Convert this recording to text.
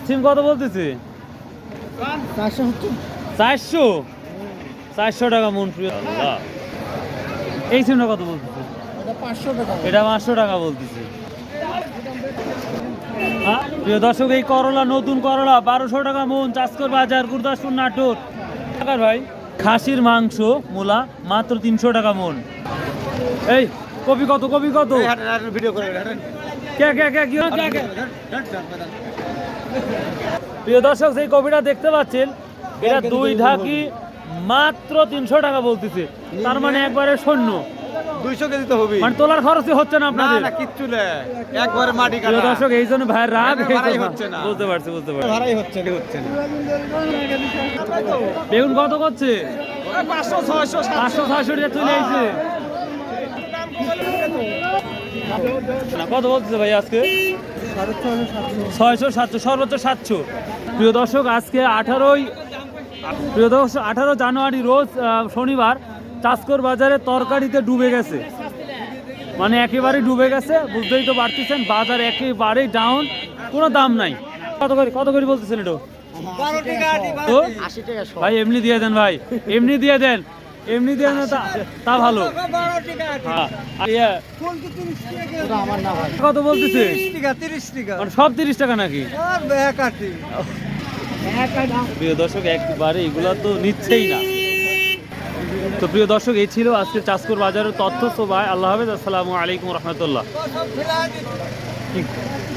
সিম কত বলতেছে? 400 টাকা মন। প্রিয় আল্লাহ, এই সিমটা কত বলতেছে? এটা 500 টাকা বলতেছে। প্রিয় দর্শক, এই করলা, নতুন করলা 1200 টাকা মন, চাষকর বাজার, গুরদাসপুর, নাটোর। ভাই খাসির মাংস মূলা মাত্র 300 টাকা মন। এই কপি কত? কপি কত? প্রিয় দর্শক, সেই কপিটা দেখতে পাচ্ছেন, এটা 2 ঢাকি মাত্র 300 টাকা বলতেছে। তার মানে একবারে শূন্য। 200 কেজি তো হবে, মানে তোলার খরচই হচ্ছে না আপনাদের? না কিচ্ছু না, একবারে মাটি কাটা। প্রিয় দর্শক, এই জন্য ভাইয়ের রাগ হচ্ছে না। বুঝতে পারছি। ভাড়াই হচ্ছে না। বেগুন কত করছে? 500 600 500 600 টাকা চলে আইছে। কত বলতেছে ভাই আজকে? 600 700, সর্বোচ্চ 700। প্রিয় দর্শক, আজকে 18 জানুয়ারি রোজ শনিবার চাষকর বাজারে তরকারিতে ডুবে গেছে, মানে একেবারে ডুবে গেছে। বুঝতেই তো পারতেছেন, বাজার একেবারেই ডাউন, কোনো দাম নাই। কত করে বলতেছেন এটা? তো 80 টাকা। ভাই এমনি দিয়ে দেন, ভাই এমনি দিয়ে দেন, এমনি দিয়ে দেন, তা ভালো। কত বলতেছে? 30 টাকা। মানে সব 30 টাকা নাকি? প্রিয় দর্শক, একবারে এগুলা তো নিচ্ছেই না। তো প্রিয় দর্শক, এই ছিল আজকে চাষকর বাজারের তথ্য। তো ভাই আল্লাহ হাফেজ, আসসালামু আলাইকুম রহমতুল্লাহ।